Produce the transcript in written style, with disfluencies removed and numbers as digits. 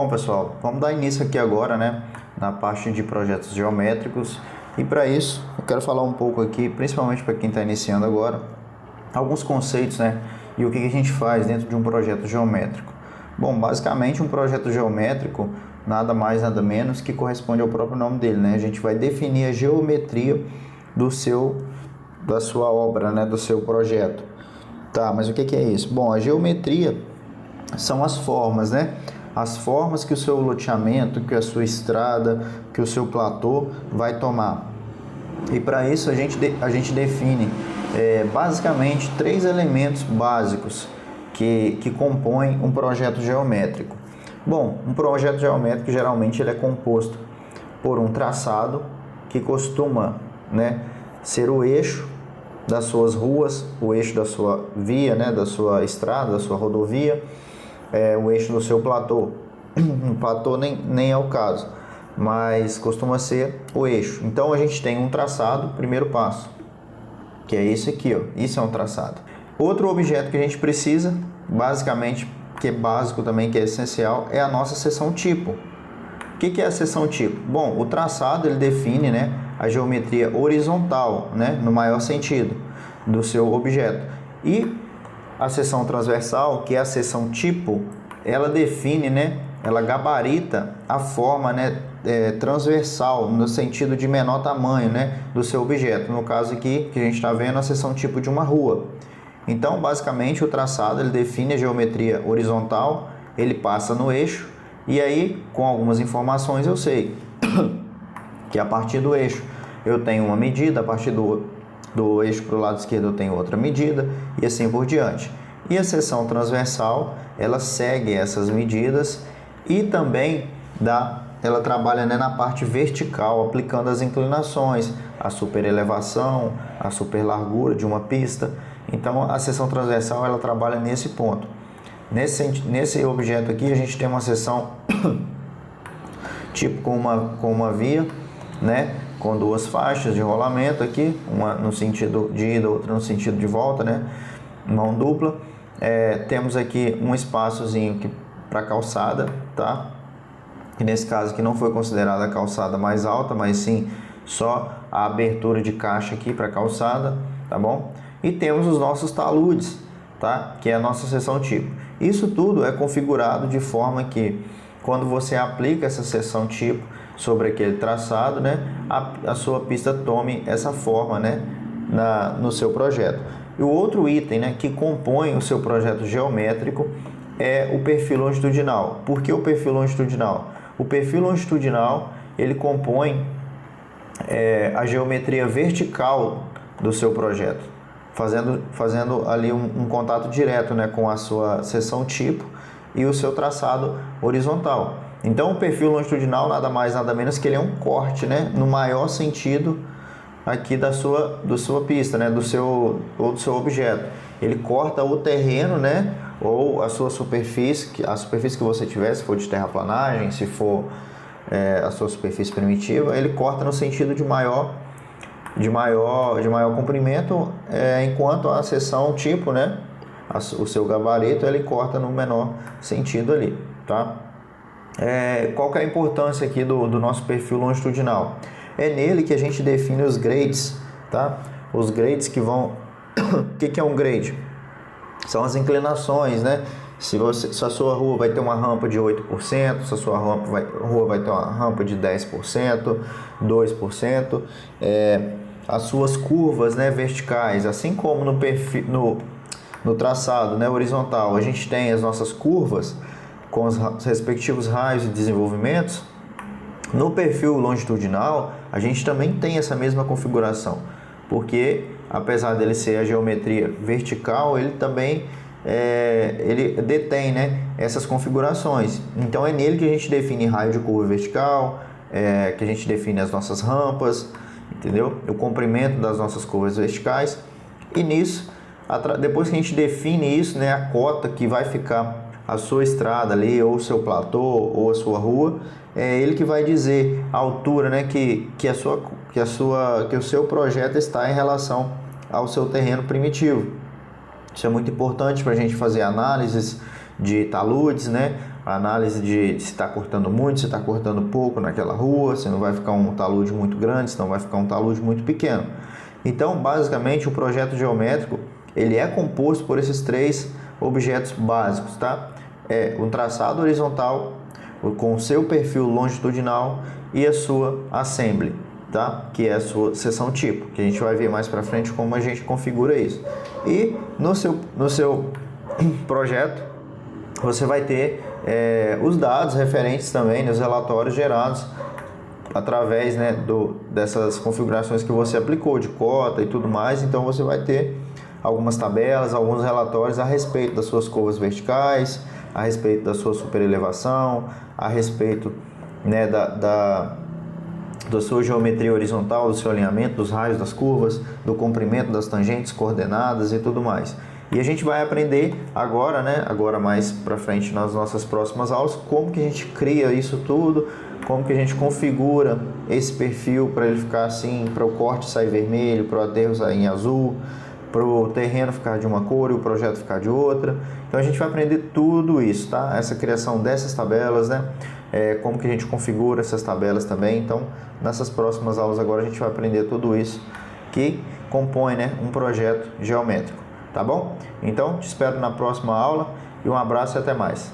Bom, pessoal, vamos dar início aqui agora, né, na parte de projetos geométricos. E para isso, eu quero falar um pouco aqui, principalmente para quem está iniciando agora, alguns conceitos, né, e o que a gente faz dentro de um projeto geométrico. Bom, basicamente um projeto geométrico nada mais, nada menos que corresponde ao próprio nome dele, né? A gente vai definir a geometria da sua obra, né, do seu projeto. Tá, mas o que é isso? Bom, a geometria são as formas, né? As formas que o seu loteamento, que a sua estrada, que o seu platô vai tomar. E para isso a gente define basicamente três elementos básicos que compõem um projeto geométrico. Bom, um projeto geométrico geralmente ele é composto por um traçado que costuma, né, ser o eixo das suas ruas, o eixo da sua via, né, da sua estrada, da sua rodovia, o eixo do seu platô. Um platô nem é o caso, mas costuma ser o eixo. Então a gente tem um traçado, primeiro passo, que é esse aqui, ó. Isso é um traçado. Outro objeto que a gente precisa, basicamente, que é básico também, que é essencial, é a nossa seção tipo. O que é a seção tipo? Bom, o traçado ele define, né, a geometria horizontal, né, no maior sentido do seu objeto. E a seção transversal, que é a seção tipo, ela define, né, ela gabarita a forma, né, transversal, no sentido de menor tamanho, né, do seu objeto. No caso aqui, que a gente está vendo, a seção tipo de uma rua. Então, basicamente, o traçado ele define a geometria horizontal, ele passa no eixo, e aí, com algumas informações, eu sei que a partir do eixo eu tenho uma medida, a partir do eixo para o lado esquerdo eu tenho outra medida, e assim por diante. E a seção transversal, ela segue essas medidas e também ela trabalha, né, na parte vertical, aplicando as inclinações, a superelevação, a superlargura de uma pista. Então, a seção transversal ela trabalha nesse ponto. Nesse objeto aqui, a gente tem uma seção tipo com uma via, né, com duas faixas de rolamento aqui, uma no sentido de ida, outra no sentido de volta, né, mão dupla. Temos aqui um espaçozinho para calçada, tá? Que nesse caso aqui não foi considerada a calçada mais alta, mas sim só a abertura de caixa aqui para calçada, tá bom? E temos os nossos taludes, tá? Que é a nossa seção tipo. Isso tudo é configurado de forma que quando você aplica essa seção tipo sobre aquele traçado, né, a sua pista tome essa forma, né, no seu projeto. E o outro item, né, que compõe o seu projeto geométrico é o perfil longitudinal. Por que o perfil longitudinal? O perfil longitudinal ele compõe a geometria vertical do seu projeto, fazendo ali um contato direto, né, com a sua seção tipo e o seu traçado horizontal. Então o perfil longitudinal nada mais nada menos que ele é um corte, né, no maior sentido aqui da sua pista, né, do seu objeto. Ele corta o terreno, né, ou a sua superfície, a superfície que você tiver, se for de terraplanagem, se for a sua superfície primitiva, ele corta no sentido de maior comprimento, enquanto a seção tipo, né, o seu gabarito, ele corta no menor sentido ali, tá? Qual que é a importância aqui do nosso perfil longitudinal? É nele que a gente define os grades, tá? Os grades que vão... O que é um grade? São as inclinações, né? Se a sua rua vai ter uma rampa de 8%, se a sua rua vai ter uma rampa de 10%, 2%, as suas curvas, né, verticais, assim como no traçado, né, horizontal, a gente tem as nossas curvas com os respectivos raios e desenvolvimentos. No perfil longitudinal, a gente também tem essa mesma configuração, porque apesar dele ser a geometria vertical, ele também ele detém, né, essas configurações. Então é nele que a gente define raio de curva vertical, que a gente define as nossas rampas, entendeu? O comprimento das nossas curvas verticais. E nisso, depois que a gente define isso, né, a cota que vai ficar a sua estrada ali, ou o seu platô, ou a sua rua, é ele que vai dizer a altura, né, que o seu projeto está em relação ao seu terreno primitivo. Isso é muito importante para a gente fazer análises de taludes, né? A análise de se está cortando muito, se está cortando pouco naquela rua, se não vai ficar um talude muito grande, se não vai ficar um talude muito pequeno. Então, basicamente, o projeto geométrico ele é composto por esses 3 objetos básicos, tá? É um traçado horizontal com o seu perfil longitudinal e a sua assembly, tá? Que é a sua seção tipo, que a gente vai ver mais para frente como a gente configura isso. E no seu projeto você vai ter os dados referentes também nos relatórios gerados através, né, dessas configurações que você aplicou de cota e tudo mais. Então você vai ter algumas tabelas, alguns relatórios a respeito das suas curvas verticais, a respeito da sua superelevação, a respeito, né, da sua geometria horizontal, do seu alinhamento, dos raios das curvas, do comprimento das tangentes, coordenadas e tudo mais. E a gente vai aprender agora, né, agora mais para frente nas nossas próximas aulas, como que a gente cria isso tudo, como que a gente configura esse perfil para ele ficar assim, para o corte sair vermelho, para o aterro sair em azul, para o terreno ficar de uma cor e o projeto ficar de outra. Então a gente vai aprender tudo isso, tá? Essa criação dessas tabelas, né? Como que a gente configura essas tabelas também. Então nessas próximas aulas agora a gente vai aprender tudo isso que compõe, né, um projeto geométrico, tá bom? Então te espero na próxima aula e um abraço e até mais.